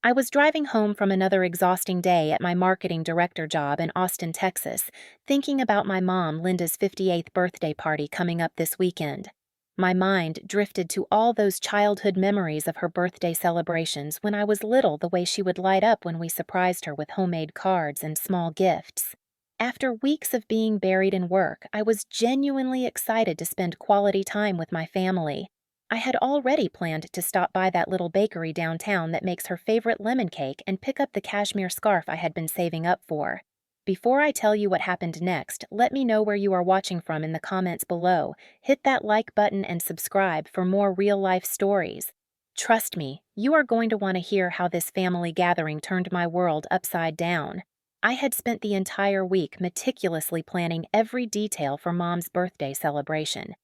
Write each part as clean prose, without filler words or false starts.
I was driving home from another exhausting day at my marketing director job in Austin, Texas, thinking about my mom Linda's 58th birthday party coming up this weekend. My mind drifted to all those childhood memories of her birthday celebrations when I was little, the way she would light up when we surprised her with homemade cards and small gifts. After weeks of being buried in work, I was genuinely excited to spend quality time with my family. I had already planned to stop by that little bakery downtown that makes her favorite lemon cake and pick up the cashmere scarf I had been saving up for. Before I tell you what happened next, let me know where you are watching from in the comments below. Hit that like button and subscribe for more real-life stories. Trust me, you are going to want to hear how this family gathering turned my world upside down. I had spent the entire week meticulously planning every detail for Mom's birthday celebration.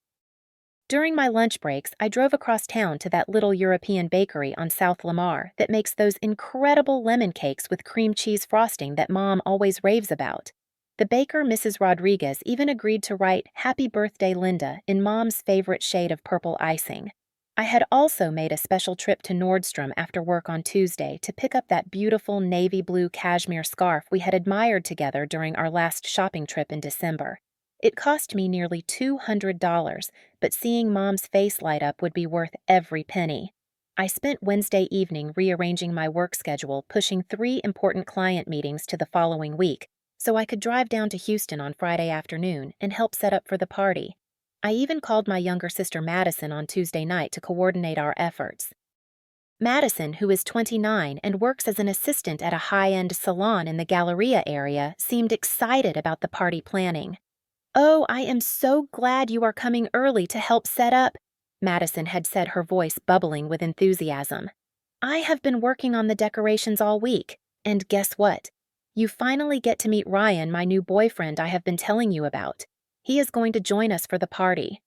During my lunch breaks, I drove across town to that little European bakery on South Lamar that makes those incredible lemon cakes with cream cheese frosting that Mom always raves about. The baker, Mrs. Rodriguez, even agreed to write "Happy Birthday, Linda" in Mom's favorite shade of purple icing. I had also made a special trip to Nordstrom after work on Tuesday to pick up that beautiful navy blue cashmere scarf we had admired together during our last shopping trip in December. It cost me nearly $200, but seeing Mom's face light up would be worth every penny. I spent Wednesday evening rearranging my work schedule, pushing 3 important client meetings to the following week, so I could drive down to Houston on Friday afternoon and help set up for the party. I even called my younger sister Madison on Tuesday night to coordinate our efforts. Madison, who is 29 and works as an assistant at a high-end salon in the Galleria area, seemed excited about the party planning. "Oh, I am so glad you are coming early to help set up," Madison had said, her voice bubbling with enthusiasm. "I have been working on the decorations all week, and guess what? You finally get to meet Ryan, my new boyfriend I have been telling you about. He is going to join us for the party."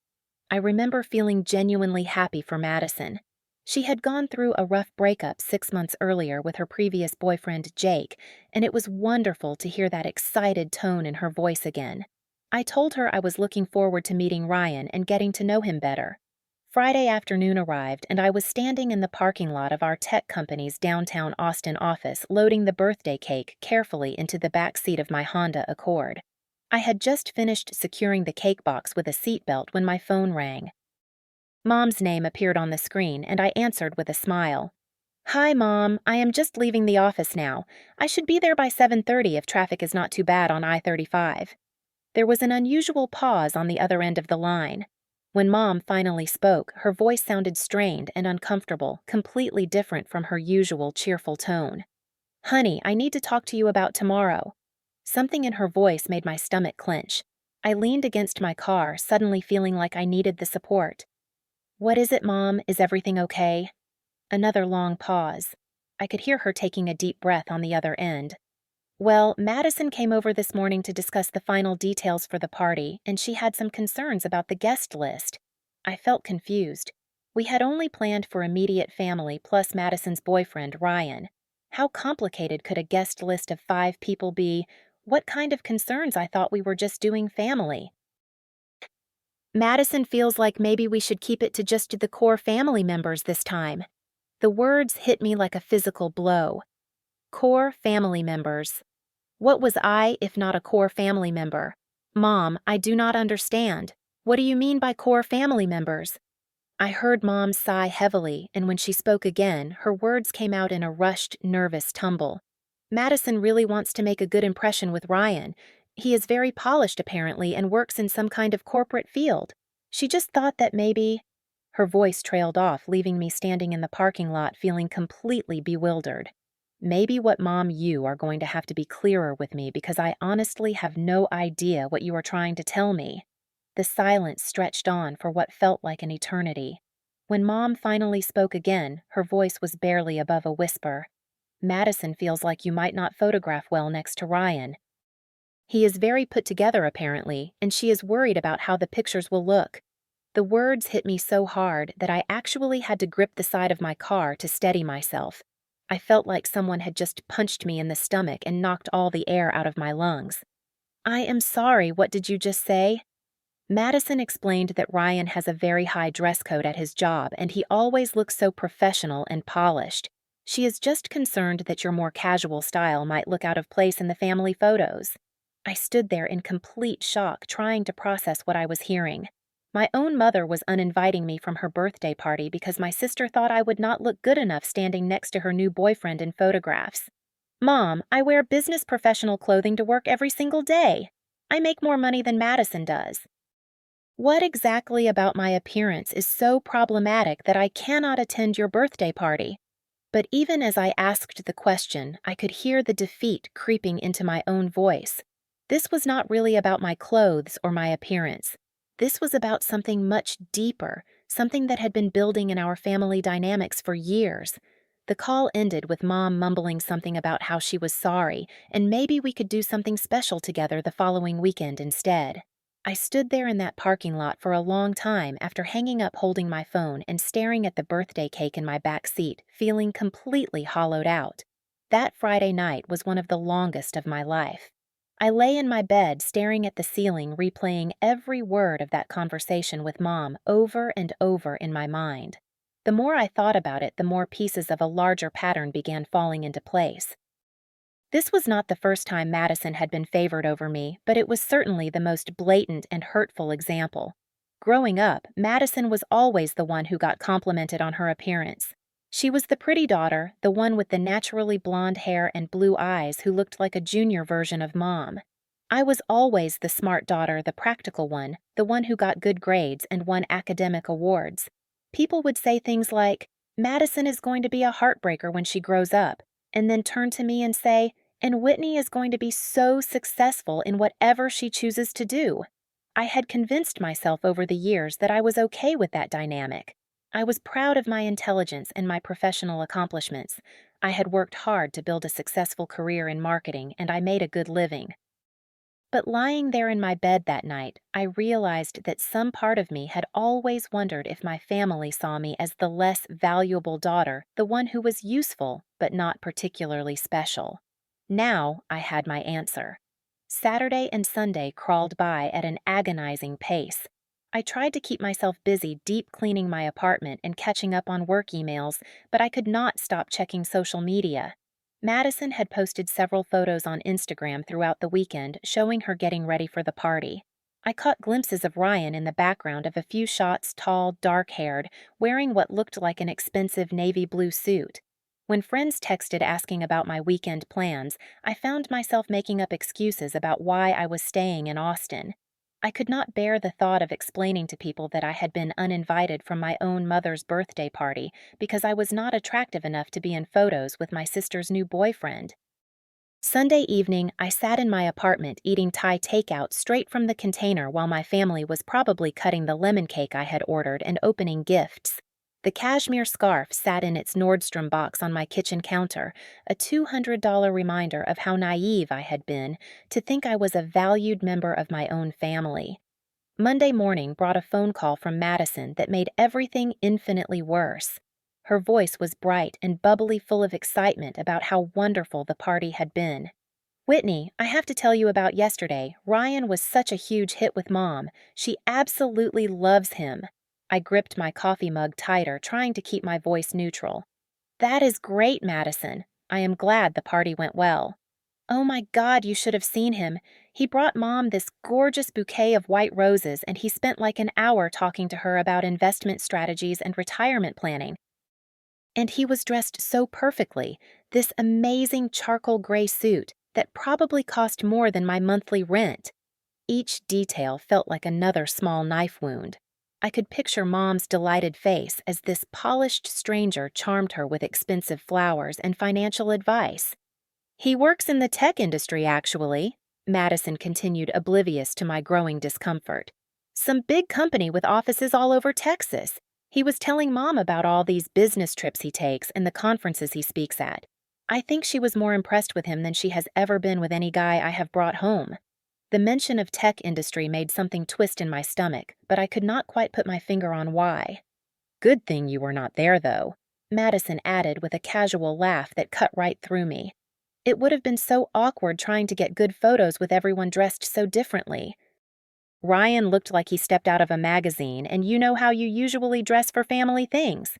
I remember feeling genuinely happy for Madison. She had gone through a rough breakup 6 months earlier with her previous boyfriend, Jake, and it was wonderful to hear that excited tone in her voice again. I told her I was looking forward to meeting Ryan and getting to know him better. Friday afternoon arrived, and I was standing in the parking lot of our tech company's downtown Austin office loading the birthday cake carefully into the back seat of my Honda Accord. I had just finished securing the cake box with a seatbelt when my phone rang. Mom's name appeared on the screen, and I answered with a smile. "Hi, Mom. I am just leaving the office now. I should be there by 7:30 if traffic is not too bad on I-35. There was an unusual pause on the other end of the line. When Mom finally spoke, her voice sounded strained and uncomfortable, completely different from her usual cheerful tone. "Honey, I need to talk to you about tomorrow." Something in her voice made my stomach clench. I leaned against my car, suddenly feeling like I needed the support. "What is it, Mom? Is everything okay?" Another long pause. I could hear her taking a deep breath on the other end. "Well, Madison came over this morning to discuss the final details for the party, and she had some concerns about the guest list." I felt confused. We had only planned for immediate family plus Madison's boyfriend, Ryan. How complicated could a guest list of 5 people be? What kind of concerns? I thought we were just doing family. "Madison feels like maybe we should keep it to just the core family members this time." The words hit me like a physical blow. Core family members. What was I if not a core family member? "Mom, I do not understand. What do you mean by core family members?" I heard Mom sigh heavily, and when she spoke again, her words came out in a rushed, nervous tumble. "Madison really wants to make a good impression with Ryan. He is very polished apparently and works in some kind of corporate field. She just thought that maybe—" Her voice trailed off, leaving me standing in the parking lot feeling completely bewildered. "Maybe what, Mom, you are going to have to be clearer with me because I honestly have no idea what you are trying to tell me." The silence stretched on for what felt like an eternity. When Mom finally spoke again, her voice was barely above a whisper. "Madison feels like you might not photograph well next to Ryan. He is very put together apparently, and she is worried about how the pictures will look." The words hit me so hard that I actually had to grip the side of my car to steady myself. I felt like someone had just punched me in the stomach and knocked all the air out of my lungs. "I am sorry, what did you just say?" Madison explained that Ryan has a very high dress code at his job and he always looks so professional and polished. She is just concerned that your more casual style might look out of place in the family photos." I stood there in complete shock, trying to process what I was hearing. My own mother was uninviting me from her birthday party because my sister thought I would not look good enough standing next to her new boyfriend in photographs. "Mom, I wear business professional clothing to work every single day. I make more money than Madison does. What exactly about my appearance is so problematic that I cannot attend your birthday party?" But even as I asked the question, I could hear the defeat creeping into my own voice. This was not really about my clothes or my appearance. This was about something much deeper, something that had been building in our family dynamics for years. The call ended with Mom mumbling something about how she was sorry, and maybe we could do something special together the following weekend instead. I stood there in that parking lot for a long time after hanging up holding my phone and staring at the birthday cake in my back seat, feeling completely hollowed out. That Friday night was one of the longest of my life. I lay in my bed staring at the ceiling, replaying every word of that conversation with Mom over and over in my mind. The more I thought about it, the more pieces of a larger pattern began falling into place. This was not the first time Madison had been favored over me, but it was certainly the most blatant and hurtful example. Growing up, Madison was always the one who got complimented on her appearance. She was the pretty daughter, the one with the naturally blonde hair and blue eyes who looked like a junior version of Mom. I was always the smart daughter, the practical one, the one who got good grades and won academic awards. People would say things like, "Madison is going to be a heartbreaker when she grows up," and then turn to me and say, "And Whitney is going to be so successful in whatever she chooses to do." I had convinced myself over the years that I was okay with that dynamic. I was proud of my intelligence and my professional accomplishments. I had worked hard to build a successful career in marketing, and I made a good living. But lying there in my bed that night, I realized that some part of me had always wondered if my family saw me as the less valuable daughter, the one who was useful but not particularly special. Now I had my answer. Saturday and Sunday crawled by at an agonizing pace. I tried to keep myself busy deep cleaning my apartment and catching up on work emails, but I could not stop checking social media. Madison had posted several photos on Instagram throughout the weekend showing her getting ready for the party. I caught glimpses of Ryan in the background of a few shots, tall, dark-haired, wearing what looked like an expensive navy blue suit. When friends texted asking about my weekend plans, I found myself making up excuses about why I was staying in Austin. I could not bear the thought of explaining to people that I had been uninvited from my own mother's birthday party because I was not attractive enough to be in photos with my sister's new boyfriend. Sunday evening, I sat in my apartment eating Thai takeout straight from the container while my family was probably cutting the lemon cake I had ordered and opening gifts. The cashmere scarf sat in its Nordstrom box on my kitchen counter, a $200 reminder of how naive I had been to think I was a valued member of my own family. Monday morning brought a phone call from Madison that made everything infinitely worse. Her voice was bright and bubbly, full of excitement about how wonderful the party had been. "Whitney, I have to tell you about yesterday. Ryan was such a huge hit with Mom. She absolutely loves him." I gripped my coffee mug tighter, trying to keep my voice neutral. "That is great, Madison. I am glad the party went well." "Oh my God, you should have seen him. He brought Mom this gorgeous bouquet of white roses, and he spent like an hour talking to her about investment strategies and retirement planning. And he was dressed so perfectly, this amazing charcoal gray suit that probably cost more than my monthly rent." Each detail felt like another small knife wound. I could picture Mom's delighted face as this polished stranger charmed her with expensive flowers and financial advice. "He works in the tech industry, actually," Madison continued, oblivious to my growing discomfort. "Some big company with offices all over Texas. He was telling Mom about all these business trips he takes and the conferences he speaks at. I think she was more impressed with him than she has ever been with any guy I have brought home." The mention of tech industry made something twist in my stomach, but I could not quite put my finger on why. "Good thing you were not there, though," Madison added with a casual laugh that cut right through me. It would have been so awkward trying to get good photos with everyone dressed so differently. "Ryan looked like he stepped out of a magazine, and you know how you usually dress for family things."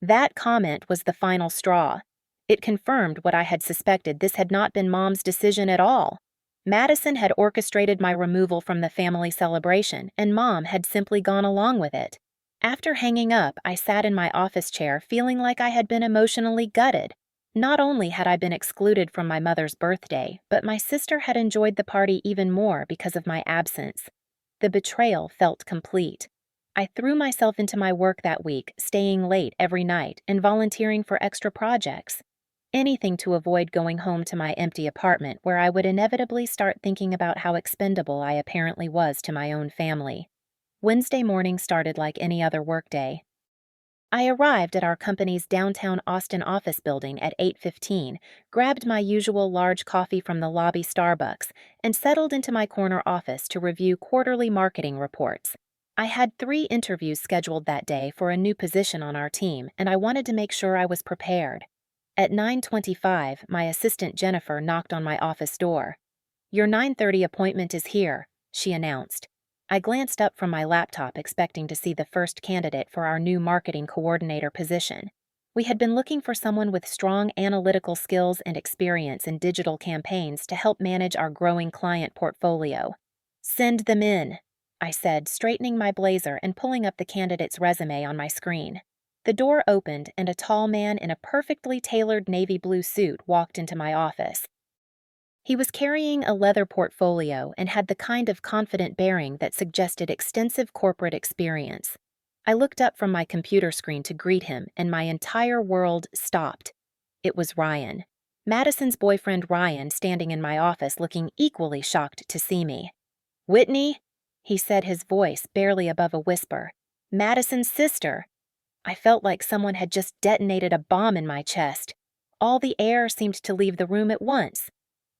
That comment was the final straw. It confirmed what I had suspected: this had not been Mom's decision at all. Madison had orchestrated my removal from the family celebration, and Mom had simply gone along with it. After hanging up, I sat in my office chair feeling like I had been emotionally gutted. Not only had I been excluded from my mother's birthday, but my sister had enjoyed the party even more because of my absence. The betrayal felt complete. I threw myself into my work that week, staying late every night and volunteering for extra projects. Anything to avoid going home to my empty apartment, where I would inevitably start thinking about how expendable I apparently was to my own family. Wednesday morning started like any other workday. I arrived at our company's downtown Austin office building at 8:15, grabbed my usual large coffee from the lobby Starbucks, and settled into my corner office to review quarterly marketing reports. I had 3 interviews scheduled that day for a new position on our team, and I wanted to make sure I was prepared. At 9:25, my assistant Jennifer knocked on my office door. "Your 9:30 appointment is here," she announced. I glanced up from my laptop, expecting to see the first candidate for our new marketing coordinator position. We had been looking for someone with strong analytical skills and experience in digital campaigns to help manage our growing client portfolio. "Send them in," I said, straightening my blazer and pulling up the candidate's resume on my screen. The door opened, and a tall man in a perfectly tailored navy blue suit walked into my office. He was carrying a leather portfolio and had the kind of confident bearing that suggested extensive corporate experience. I looked up from my computer screen to greet him, and my entire world stopped. It was Ryan. Madison's boyfriend Ryan, standing in my office looking equally shocked to see me. "Whitney," he said, his voice barely above a whisper. "Madison's sister." I felt like someone had just detonated a bomb in my chest. All the air seemed to leave the room at once.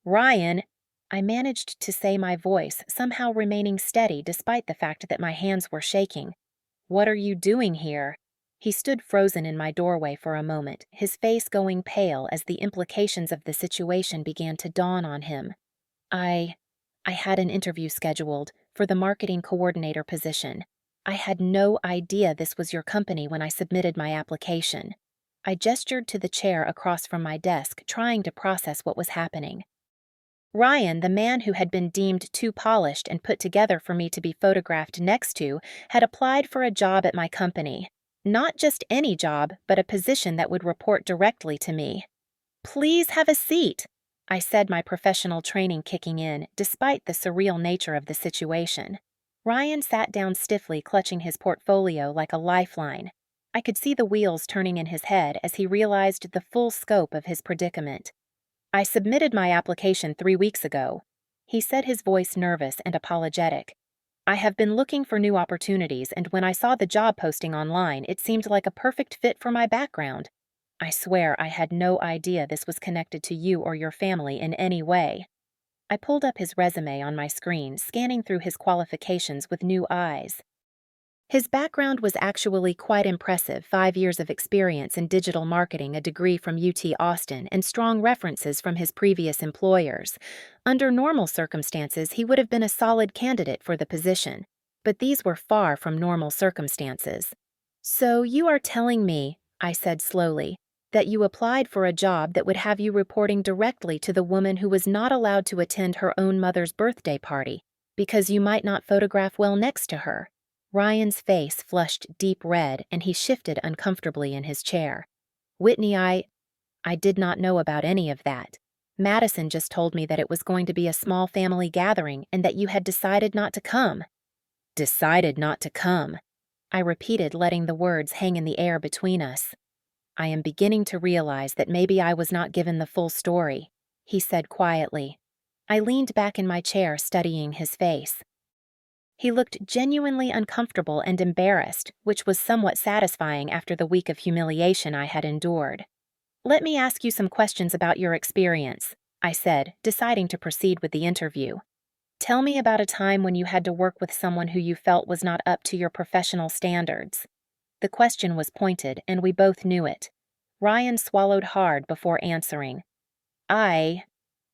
"Ryan," I managed to say, my voice somehow remaining steady despite the fact that my hands were shaking. "What are you doing here?" He stood frozen in my doorway for a moment, his face going pale as the implications of the situation began to dawn on him. I had an interview scheduled for the marketing coordinator position. I had no idea this was your company when I submitted my application." I gestured to the chair across from my desk, trying to process what was happening. Ryan, the man who had been deemed too polished and put together for me to be photographed next to, had applied for a job at my company. Not just any job, but a position that would report directly to me. "Please have a seat," I said, my professional training kicking in, despite the surreal nature of the situation. Ryan sat down stiffly, clutching his portfolio like a lifeline. I could see the wheels turning in his head as he realized the full scope of his predicament. "I submitted my application 3 weeks ago," he said, his voice nervous and apologetic. "I have been looking for new opportunities, and when I saw the job posting online, it seemed like a perfect fit for my background. I swear I had no idea this was connected to you or your family in any way." I pulled up his resume on my screen, scanning through his qualifications with new eyes. His background was actually quite impressive: 5 years of experience in digital marketing, a degree from UT Austin, and strong references from his previous employers. Under normal circumstances, he would have been a solid candidate for the position, but these were far from normal circumstances. "So you are telling me," I said slowly, "that you applied for a job that would have you reporting directly to the woman who was not allowed to attend her own mother's birthday party because you might not photograph well next to her?" Ryan's face flushed deep red, and he shifted uncomfortably in his chair. "Whitney, I did not know about any of that. Madison just told me that it was going to be a small family gathering and that you had decided not to come." "Decided not to come," I repeated, letting the words hang in the air between us. "I am beginning to realize that maybe I was not given the full story," he said quietly. I leaned back in my chair, studying his face. He looked genuinely uncomfortable and embarrassed, which was somewhat satisfying after the week of humiliation I had endured. "Let me ask you some questions about your experience," I said, deciding to proceed with the interview. "Tell me about a time when you had to work with someone who you felt was not up to your professional standards." The question was pointed, and we both knew it. Ryan swallowed hard before answering. I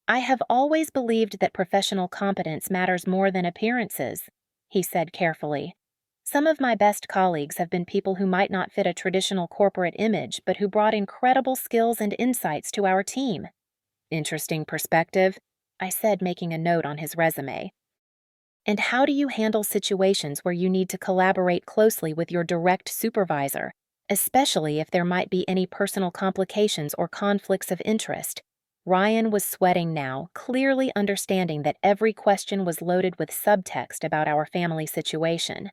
have always believed that professional competence matters more than appearances," he said carefully. Some of my best colleagues have been people who might not fit a traditional corporate image, but who brought incredible skills and insights to our team. Interesting perspective, I said, making a note on his resume. And how do you handle situations where you need to collaborate closely with your direct supervisor, especially if there might be any personal complications or conflicts of interest? Ryan was sweating now, clearly understanding that every question was loaded with subtext about our family situation.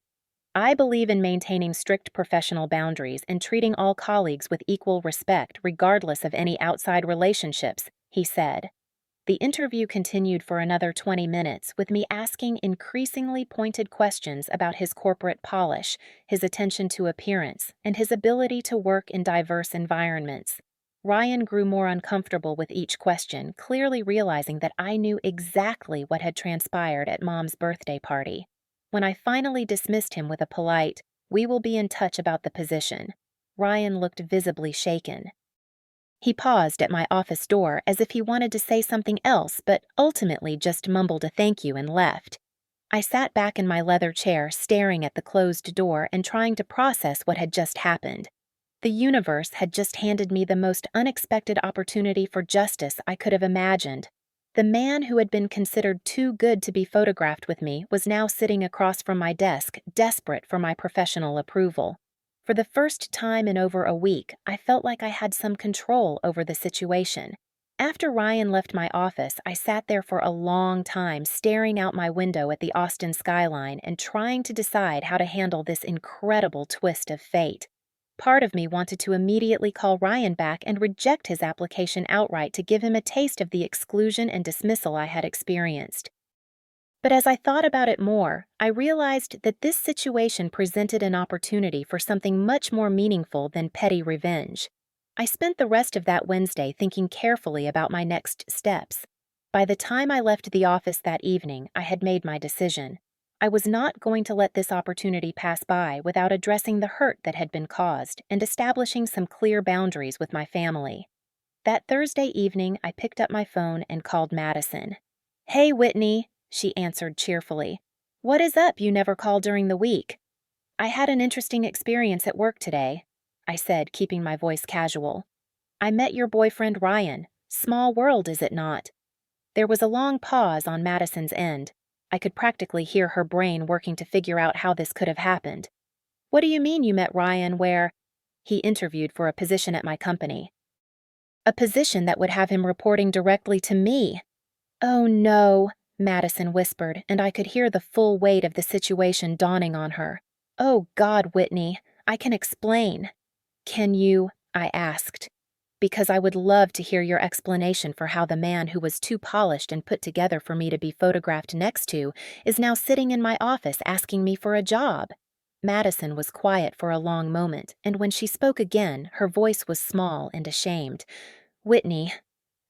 I believe in maintaining strict professional boundaries and treating all colleagues with equal respect regardless of any outside relationships, he said. The interview continued for another 20 minutes, with me asking increasingly pointed questions about his corporate polish, his attention to appearance, and his ability to work in diverse environments. Ryan grew more uncomfortable with each question, clearly realizing that I knew exactly what had transpired at Mom's birthday party. When I finally dismissed him with a polite, "We will be in touch about the position," Ryan looked visibly shaken. He paused at my office door as if he wanted to say something else, but ultimately just mumbled a thank you and left. I sat back in my leather chair, staring at the closed door and trying to process what had just happened. The universe had just handed me the most unexpected opportunity for justice I could have imagined. The man who had been considered too good to be photographed with me was now sitting across from my desk, desperate for my professional approval. For the first time in over a week, I felt like I had some control over the situation. After Ryan left my office, I sat there for a long time, staring out my window at the Austin skyline and trying to decide how to handle this incredible twist of fate. Part of me wanted to immediately call Ryan back and reject his application outright to give him a taste of the exclusion and dismissal I had experienced. But as I thought about it more, I realized that this situation presented an opportunity for something much more meaningful than petty revenge. I spent the rest of that Wednesday thinking carefully about my next steps. By the time I left the office that evening, I had made my decision. I was not going to let this opportunity pass by without addressing the hurt that had been caused and establishing some clear boundaries with my family. That Thursday evening, I picked up my phone and called Madison. "Hey, Whitney," she answered cheerfully. "What is up? You never call during the week." "I had an interesting experience at work today," I said, keeping my voice casual. "I met your boyfriend Ryan. Small world, is it not?" There was a long pause on Madison's end. I could practically hear her brain working to figure out how this could have happened. "What do you mean you met Ryan where—" "He interviewed for a position at my company." "A position that would have him reporting directly to me." "Oh no," Madison whispered, and I could hear the full weight of the situation dawning on her. "Oh God, Whitney, I can explain." "Can you?" I asked. "Because I would love to hear your explanation for how the man who was too polished and put together for me to be photographed next to is now sitting in my office asking me for a job." Madison was quiet for a long moment, and when she spoke again, her voice was small and ashamed. "Whitney,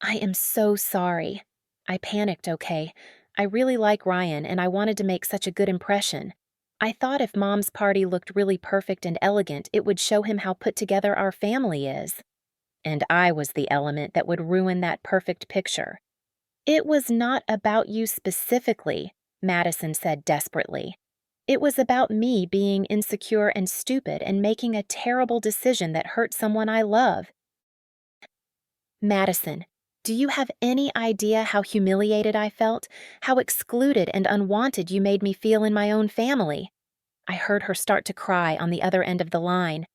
I am so sorry. I panicked, okay? I really like Ryan, and I wanted to make such a good impression. I thought if Mom's party looked really perfect and elegant, it would show him how put together our family is. And I was the element that would ruin that perfect picture." "It was not about you specifically," Madison said desperately. "It was about me being insecure and stupid and making a terrible decision that hurt someone I love." "Madison, do you have any idea how humiliated I felt? How excluded and unwanted you made me feel in my own family?" I heard her start to cry on the other end of the line.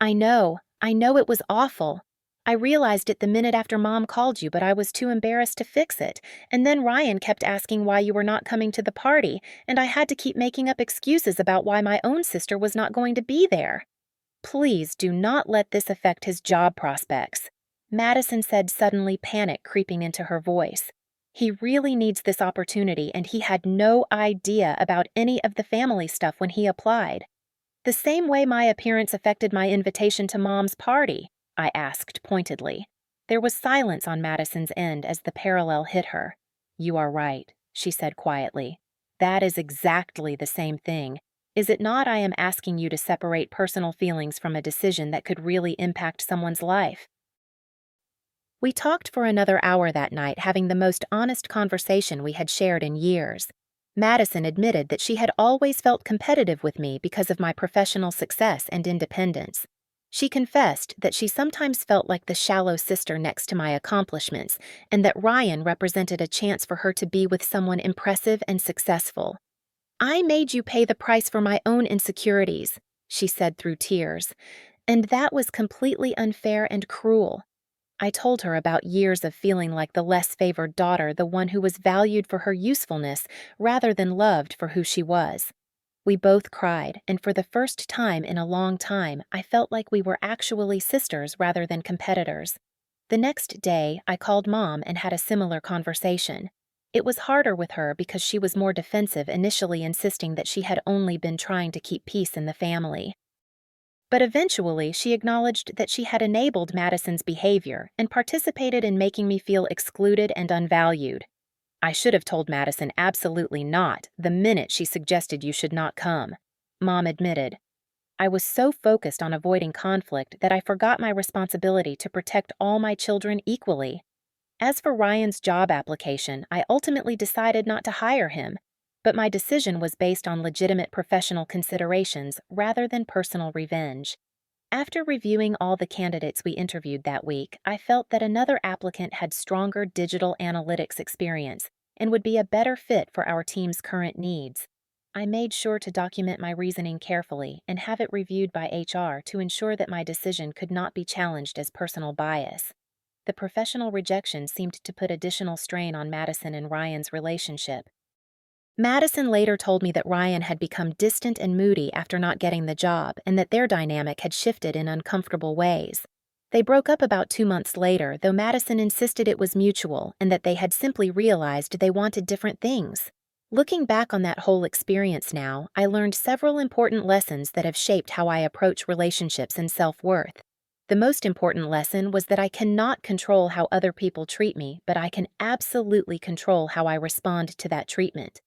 I know it was awful. I realized it the minute after Mom called you, but I was too embarrassed to fix it. And then Ryan kept asking why you were not coming to the party, and I had to keep making up excuses about why my own sister was not going to be there." "Please do not let this affect his job prospects," Madison said, suddenly panic creeping into her voice. "He really needs this opportunity, and he had no idea about any of the family stuff when he applied." "The same way my appearance affected my invitation to Mom's party?" I asked pointedly. There was silence on Madison's end as the parallel hit her. "You are right," she said quietly. "That is exactly the same thing. Is it not? I am asking you to separate personal feelings from a decision that could really impact someone's life." We talked for another hour that night, having the most honest conversation we had shared in years. Madison admitted that she had always felt competitive with me because of my professional success and independence. She confessed that she sometimes felt like the shallow sister next to my accomplishments, and that Ryan represented a chance for her to be with someone impressive and successful. "I made you pay the price for my own insecurities," she said through tears, "and that was completely unfair and cruel." I told her about years of feeling like the less favored daughter, the one who was valued for her usefulness rather than loved for who she was. We both cried, and for the first time in a long time, I felt like we were actually sisters rather than competitors. The next day, I called Mom and had a similar conversation. It was harder with her because she was more defensive, initially insisting that she had only been trying to keep peace in the family. But eventually, she acknowledged that she had enabled Madison's behavior and participated in making me feel excluded and unvalued. "I should have told Madison absolutely not the minute she suggested you should not come," Mom admitted. "I was so focused on avoiding conflict that I forgot my responsibility to protect all my children equally." As for Ryan's job application, I ultimately decided not to hire him, but my decision was based on legitimate professional considerations rather than personal revenge. After reviewing all the candidates we interviewed that week, I felt that another applicant had stronger digital analytics experience and would be a better fit for our team's current needs. I made sure to document my reasoning carefully and have it reviewed by HR to ensure that my decision could not be challenged as personal bias. The professional rejection seemed to put additional strain on Madison and Ryan's relationship. Madison later told me that Ryan had become distant and moody after not getting the job, and that their dynamic had shifted in uncomfortable ways. They broke up about 2 months later, though Madison insisted it was mutual and that they had simply realized they wanted different things. Looking back on that whole experience now, I learned several important lessons that have shaped how I approach relationships and self-worth. The most important lesson was that I cannot control how other people treat me, but I can absolutely control how I respond to that treatment.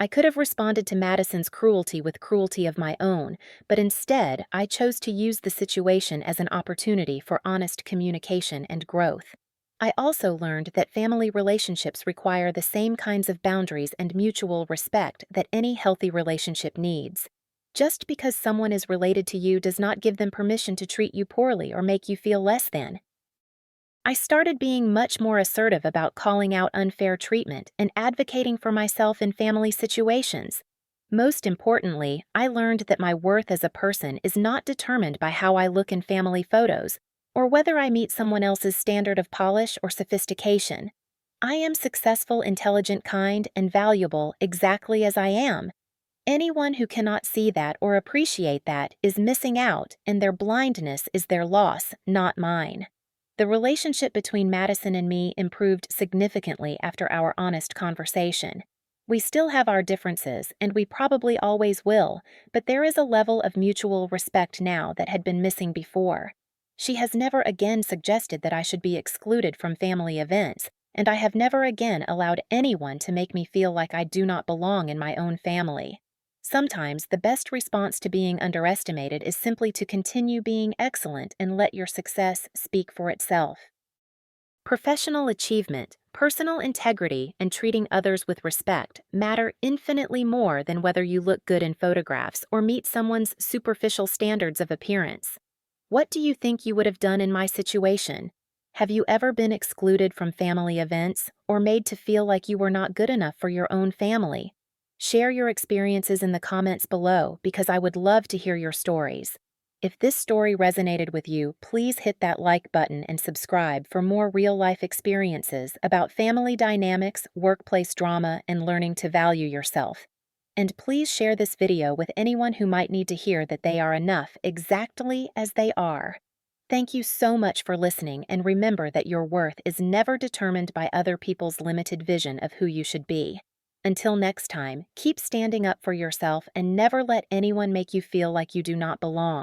I could have responded to Madison's cruelty with cruelty of my own, but instead I chose to use the situation as an opportunity for honest communication and growth. I also learned that family relationships require the same kinds of boundaries and mutual respect that any healthy relationship needs. Just because someone is related to you does not give them permission to treat you poorly or make you feel less than. I started being much more assertive about calling out unfair treatment and advocating for myself in family situations. Most importantly, I learned that my worth as a person is not determined by how I look in family photos, or whether I meet someone else's standard of polish or sophistication. I am successful, intelligent, kind, and valuable exactly as I am. Anyone who cannot see that or appreciate that is missing out, and their blindness is their loss, not mine. The relationship between Madison and me improved significantly after our honest conversation. We still have our differences, and we probably always will, but there is a level of mutual respect now that had been missing before. She has never again suggested that I should be excluded from family events, and I have never again allowed anyone to make me feel like I do not belong in my own family. Sometimes the best response to being underestimated is simply to continue being excellent and let your success speak for itself. Professional achievement, personal integrity, and treating others with respect matter infinitely more than whether you look good in photographs or meet someone's superficial standards of appearance. What do you think you would have done in my situation? Have you ever been excluded from family events or made to feel like you were not good enough for your own family? Share your experiences in the comments below because I would love to hear your stories. If this story resonated with you, please hit that like button and subscribe for more real-life experiences about family dynamics, workplace drama, and learning to value yourself. And please share this video with anyone who might need to hear that they are enough exactly as they are. Thank you so much for listening, and remember that your worth is never determined by other people's limited vision of who you should be. Until next time, keep standing up for yourself and never let anyone make you feel like you do not belong.